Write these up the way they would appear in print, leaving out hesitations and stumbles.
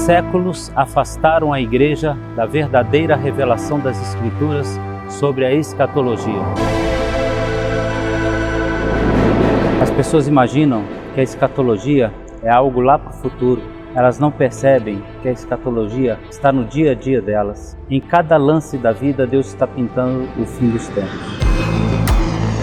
séculos afastaram a Igreja da verdadeira revelação das Escrituras sobre a escatologia. As pessoas imaginam que a escatologia é algo lá para o futuro. Elas não percebem que a escatologia está no dia a dia delas. Em cada lance da vida, Deus está pintando o fim dos tempos.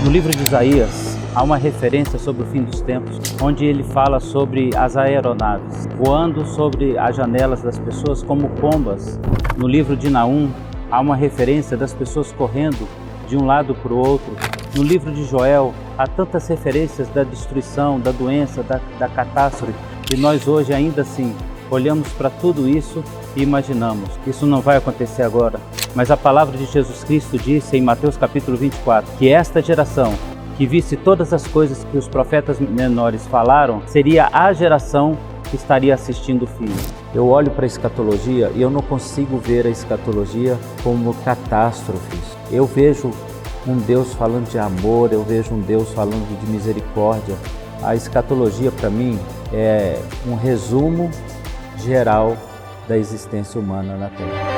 No livro de Isaías, há uma referência sobre o fim dos tempos, onde ele fala sobre as aeronaves, voando sobre as janelas das pessoas como pombas. No livro de Naum, há uma referência das pessoas correndo de um lado para o outro. No livro de Joel, há tantas referências da destruição, da doença, da catástrofe, e nós hoje ainda assim olhamos para tudo isso e imaginamos que isso não vai acontecer agora. Mas a palavra de Jesus Cristo disse em Mateus capítulo 24, que esta geração que visse todas as coisas que os profetas menores falaram, seria a geração que estaria assistindo o fim. Eu olho para a escatologia e eu não consigo ver a escatologia como catástrofes. Eu vejo um Deus falando de amor, eu vejo um Deus falando de misericórdia. A escatologia, para mim, é um resumo geral da existência humana na Terra.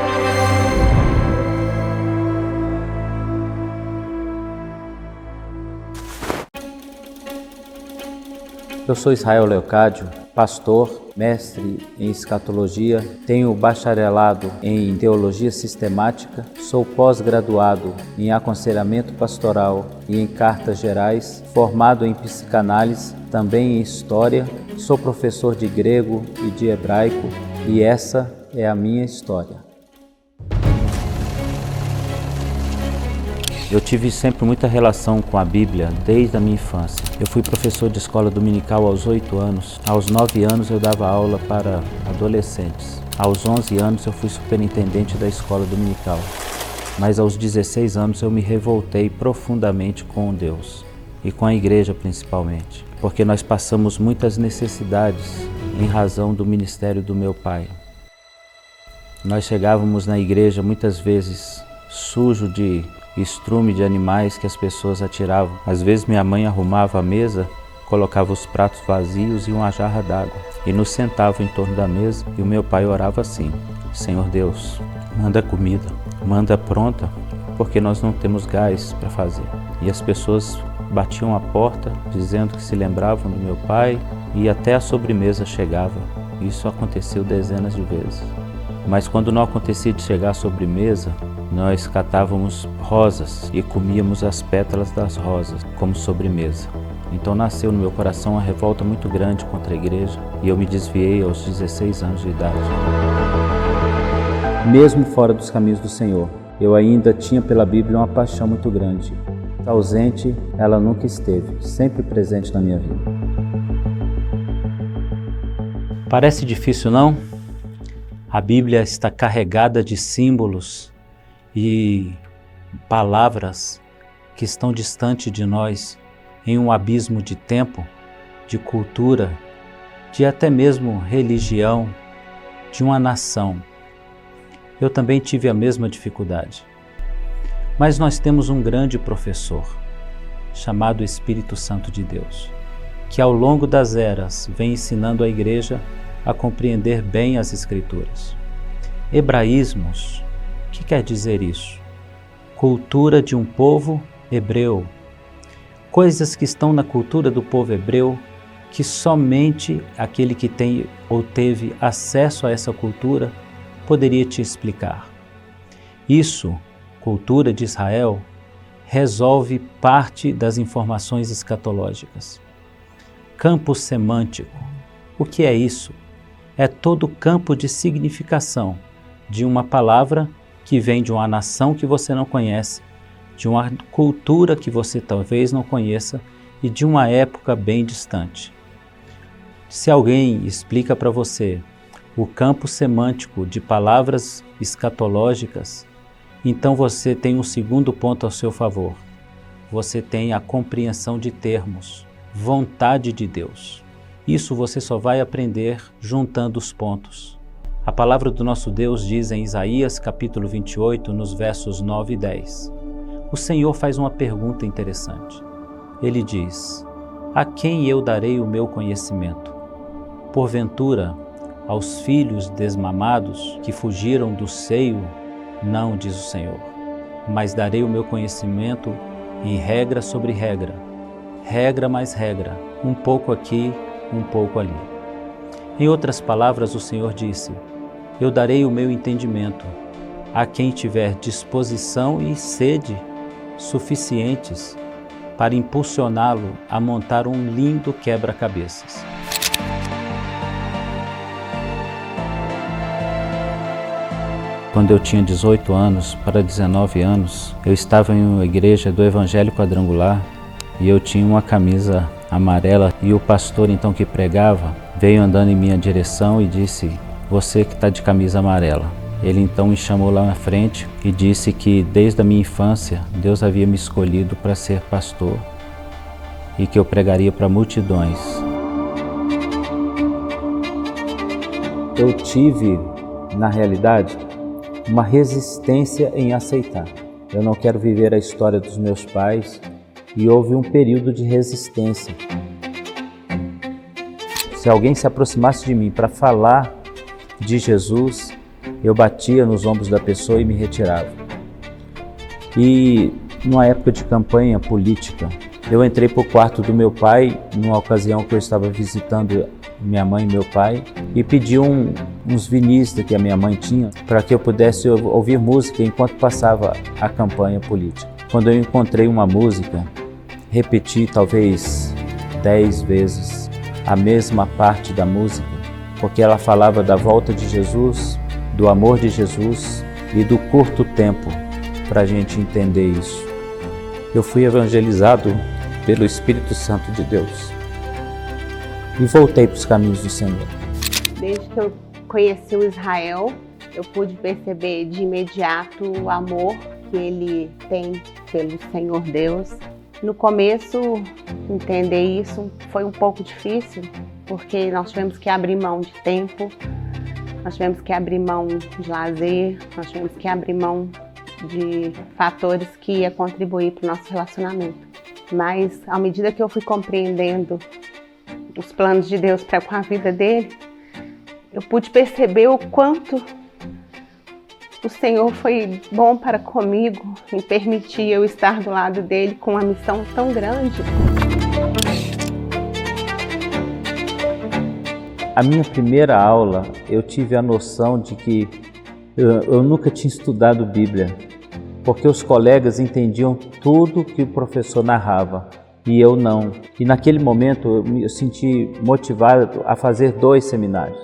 Eu sou Israel Leocádio, pastor, mestre em escatologia, tenho bacharelado em teologia sistemática, sou pós-graduado em aconselhamento pastoral e em cartas gerais, formado em psicanálise, também em história, sou professor de grego e de hebraico e essa é a minha história. Eu tive sempre muita relação com a Bíblia desde a minha infância. Eu fui professor de escola dominical aos 8 anos. Aos 9 anos eu dava aula para adolescentes. Aos 11 anos eu fui superintendente da escola dominical. Mas aos 16 anos eu me revoltei profundamente com Deus e com a igreja principalmente, porque nós passamos muitas necessidades em razão do ministério do meu pai. Nós chegávamos na igreja muitas vezes sujo de estrume de animais que as pessoas atiravam. Às vezes minha mãe arrumava a mesa, colocava os pratos vazios e uma jarra d'água e nos sentava em torno da mesa e o meu pai orava assim: Senhor Deus, manda comida, manda pronta, porque nós não temos gás para fazer. E as pessoas batiam a porta dizendo que se lembravam do meu pai e até a sobremesa chegava. Isso aconteceu dezenas de vezes. Mas quando não acontecia de chegar à sobremesa, nós catávamos rosas e comíamos as pétalas das rosas como sobremesa. Então nasceu no meu coração uma revolta muito grande contra a igreja e eu me desviei aos 16 anos de idade. Mesmo fora dos caminhos do Senhor, eu ainda tinha pela Bíblia uma paixão muito grande. Ausente, ela nunca esteve, sempre presente na minha vida. Parece difícil, não? A Bíblia está carregada de símbolos e palavras que estão distante de nós, em um abismo de tempo, de cultura, de até mesmo religião, de uma nação. Eu também tive a mesma dificuldade. Mas nós temos um grande professor, chamado Espírito Santo de Deus, que ao longo das eras vem ensinando a igreja a compreender bem as Escrituras. Hebraísmos, o que quer dizer isso? Cultura de um povo hebreu. Coisas que estão na cultura do povo hebreu, que somente aquele que tem ou teve acesso a essa cultura poderia te explicar. Isso, cultura de Israel, resolve parte das informações escatológicas. Campo semântico. O que é isso? É todo o campo de significação de uma palavra que vem de uma nação que você não conhece, de uma cultura que você talvez não conheça e de uma época bem distante. Se alguém explica para você o campo semântico de palavras escatológicas, então você tem um segundo ponto ao seu favor. Você tem a compreensão de termos, vontade de Deus. Isso você só vai aprender juntando os pontos. A palavra do nosso Deus diz em Isaías capítulo 28, nos versos 9 e 10. O Senhor faz uma pergunta interessante. Ele diz: a quem eu darei o meu conhecimento? Porventura, aos filhos desmamados que fugiram do seio, não, diz o Senhor, mas darei o meu conhecimento em regra sobre regra, regra mais regra, um pouco aqui, um pouco ali. Em outras palavras, o Senhor disse: eu darei o meu entendimento a quem tiver disposição e sede suficientes para impulsioná-lo a montar um lindo quebra-cabeças. Quando eu tinha 18 anos para 19 anos, eu estava em uma igreja do Evangelho Quadrangular e eu tinha uma camisa amarela e o pastor então que pregava veio andando em minha direção e disse: você que está de camisa amarela. Ele então me chamou lá na frente e disse que desde a minha infância Deus havia me escolhido para ser pastor e que eu pregaria para multidões. Eu tive, na realidade, uma resistência em aceitar. Eu não quero viver a história dos meus pais e houve um período de resistência. Se alguém se aproximasse de mim para falar de Jesus, eu batia nos ombros da pessoa e me retirava. E numa época de campanha política, eu entrei para o quarto do meu pai, numa ocasião que eu estava visitando minha mãe e meu pai, e pedi uns vinis que a minha mãe tinha para que eu pudesse ouvir música enquanto passava a campanha política. Quando eu encontrei uma música, repeti talvez 10 vezes a mesma parte da música, porque ela falava da volta de Jesus, do amor de Jesus e do curto tempo para a gente entender isso. Eu fui evangelizado pelo Espírito Santo de Deus e voltei para os caminhos do Senhor. Desde que eu conheci o Israel, eu pude perceber de imediato o amor que ele tem pelo Senhor Deus. No começo, entender isso foi um pouco difícil, porque nós tivemos que abrir mão de tempo, nós tivemos que abrir mão de lazer, nós tivemos que abrir mão de fatores que iam contribuir para o nosso relacionamento. Mas, à medida que eu fui compreendendo os planos de Deus para com a vida dele, eu pude perceber o quanto o Senhor foi bom para comigo em permitir eu estar do lado dele com uma missão tão grande. A minha primeira aula, eu tive a noção de que eu nunca tinha estudado Bíblia, porque os colegas entendiam tudo que o professor narrava e eu não. E naquele momento eu me senti motivado a fazer 2 seminários.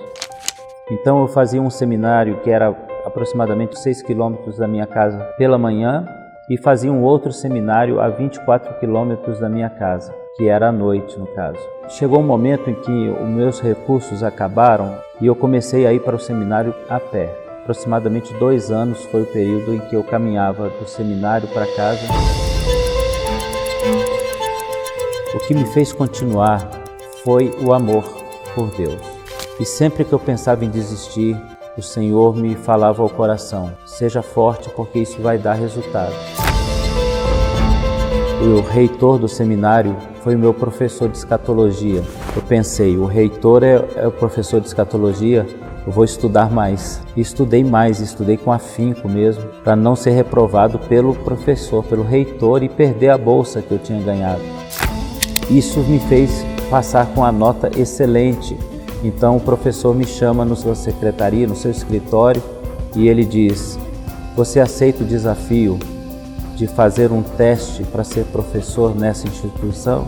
Então eu fazia um seminário que era aproximadamente 6 quilômetros da minha casa pela manhã e fazia um outro seminário a 24 quilômetros da minha casa, que era à noite no caso. Chegou um momento em que os meus recursos acabaram e eu comecei a ir para o seminário a pé. Aproximadamente 2 anos foi o período em que eu caminhava do seminário para casa. O que me fez continuar foi o amor por Deus. E sempre que eu pensava em desistir, o Senhor me falava ao coração: seja forte, porque isso vai dar resultado. O reitor do seminário foi o meu professor de escatologia. Eu pensei, o reitor é o professor de escatologia, eu vou estudar mais. E estudei mais, estudei com afinco mesmo, para não ser reprovado pelo professor, pelo reitor e perder a bolsa que eu tinha ganhado. Isso me fez passar com a nota excelente. Então o professor me chama na sua secretaria, no seu escritório, e ele diz: você aceita o desafio de fazer um teste para ser professor nessa instituição?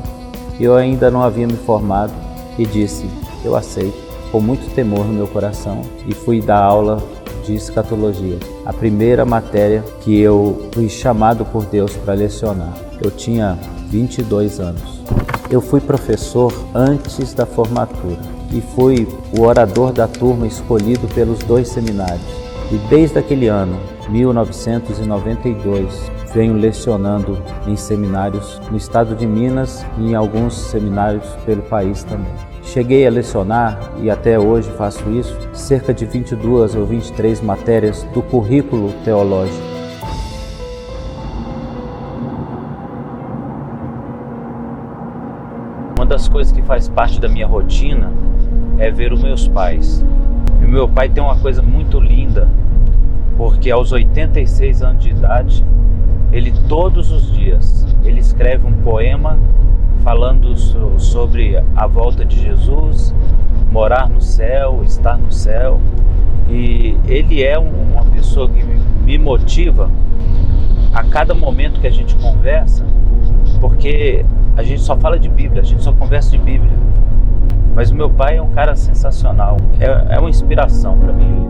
Eu ainda não havia me formado e disse: eu aceito, com muito temor no meu coração, e fui dar aula de escatologia, a primeira matéria que eu fui chamado por Deus para lecionar. Eu tinha 22 anos. Eu fui professor antes da formatura e fui o orador da turma escolhido pelos 2 seminários. E desde aquele ano, 1992, venho lecionando em seminários no estado de Minas e em alguns seminários pelo país também. Cheguei a lecionar, e até hoje faço isso, cerca de 22 ou 23 matérias do currículo teológico. Uma das coisas que faz parte da minha rotina é ver os meus pais. E o meu pai tem uma coisa muito linda, porque aos 86 anos de idade, ele todos os dias, ele escreve um poema falando sobre a volta de Jesus, morar no céu, estar no céu. E ele é uma pessoa que me motiva a cada momento que a gente conversa, porque a gente só fala de Bíblia, a gente só conversa de Bíblia. Mas o meu pai é um cara sensacional, é uma inspiração para mim.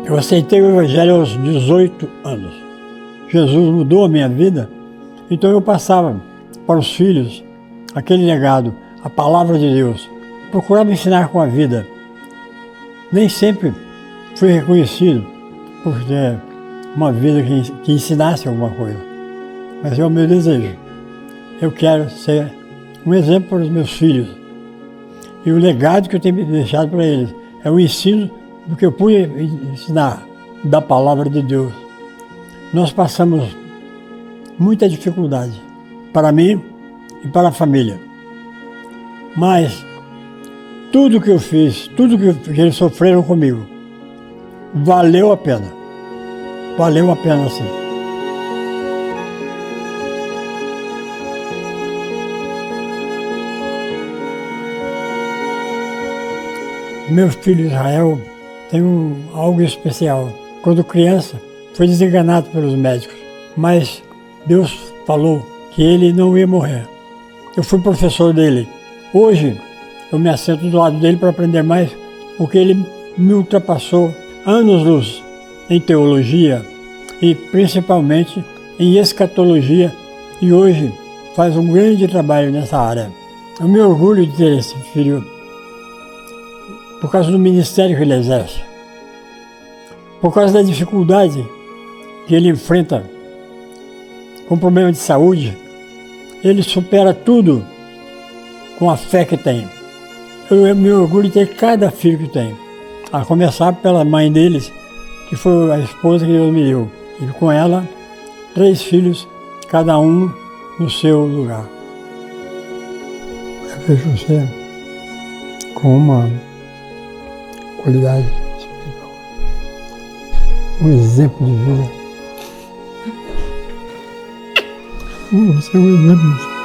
Eu aceitei o Evangelho aos 18 anos. Jesus mudou a minha vida, então eu passava para os filhos aquele legado, a palavra de Deus. Procurava ensinar com a vida. Nem sempre fui reconhecido por ter uma vida que ensinasse alguma coisa, mas é o meu desejo. Eu quero ser um exemplo para os meus filhos. E o legado que eu tenho deixado para eles é o ensino do que eu pude ensinar da palavra de Deus. Nós passamos muita dificuldade para mim e para a família. Mas tudo que eu fiz, tudo que eles sofreram comigo, valeu a pena. Valeu a pena, sim. Meu filho Israel tem algo especial. Quando criança, foi desenganado pelos médicos, mas Deus falou que ele não ia morrer. Eu fui professor dele. Hoje, eu me assento do lado dele para aprender mais, porque ele me ultrapassou anos-luz em teologia e principalmente em escatologia, e hoje faz um grande trabalho nessa área. Eu me orgulho de ter esse filho por causa do ministério que ele exerce, por causa da dificuldade que ele enfrenta com problema de saúde. Ele supera tudo com a fé que tem. Eu me orgulho de ter cada filho que tem, a começar pela mãe deles, que foi a esposa que Deus me deu, e com ela 3 filhos, cada um no seu lugar. Eu vejo você com uma qualidade espiritual, um exemplo de vida. Você é um exemplo.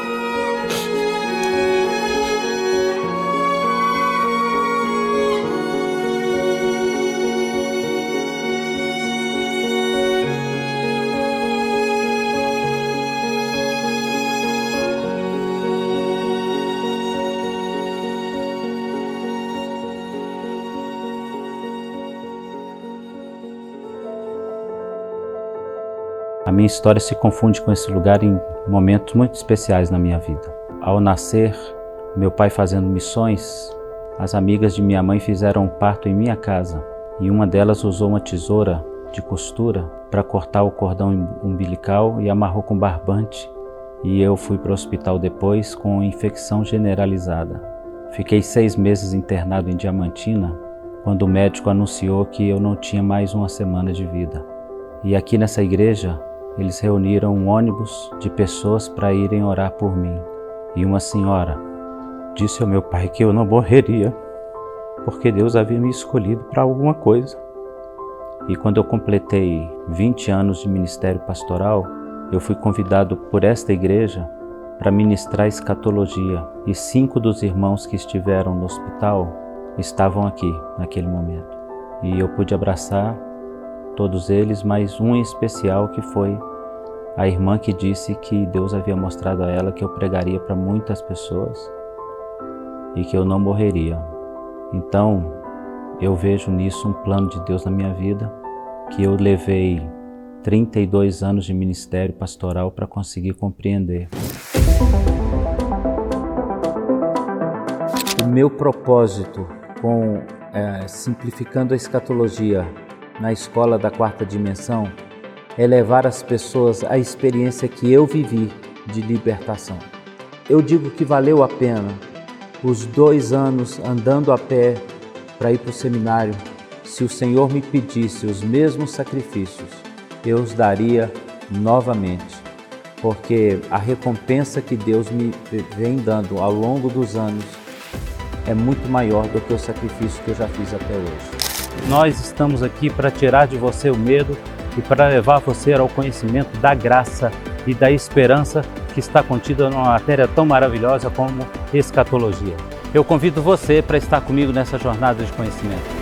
A minha história se confunde com esse lugar em momentos muito especiais na minha vida. Ao nascer, meu pai fazendo missões, as amigas de minha mãe fizeram um parto em minha casa e uma delas usou uma tesoura de costura para cortar o cordão umbilical e amarrou com barbante, e eu fui para o hospital depois com infecção generalizada. Fiquei 6 meses internado em Diamantina quando o médico anunciou que eu não tinha mais uma semana de vida. E aqui nessa igreja, eles reuniram um ônibus de pessoas para irem orar por mim. E uma senhora disse ao meu pai que eu não morreria, porque Deus havia me escolhido para alguma coisa. E quando eu completei 20 anos de ministério pastoral, eu fui convidado por esta igreja para ministrar escatologia. E 5 dos irmãos que estiveram no hospital estavam aqui naquele momento. E eu pude abraçar todos eles, mas um em especial, que foi a irmã que disse que Deus havia mostrado a ela que eu pregaria para muitas pessoas e que eu não morreria. Então, eu vejo nisso um plano de Deus na minha vida, que eu levei 32 anos de ministério pastoral para conseguir compreender. O meu propósito com simplificando a escatologia na escola da 4ª dimensão é levar as pessoas à experiência que eu vivi de libertação. Eu digo que valeu a pena os 2 anos andando a pé para ir para o seminário, se o Senhor me pedisse os mesmos sacrifícios, eu os daria novamente, porque a recompensa que Deus me vem dando ao longo dos anos é muito maior do que o sacrifício que eu já fiz até hoje. Nós estamos aqui para tirar de você o medo e para levar você ao conhecimento da graça e da esperança que está contida numa matéria tão maravilhosa como escatologia. Eu convido você para estar comigo nessa jornada de conhecimento.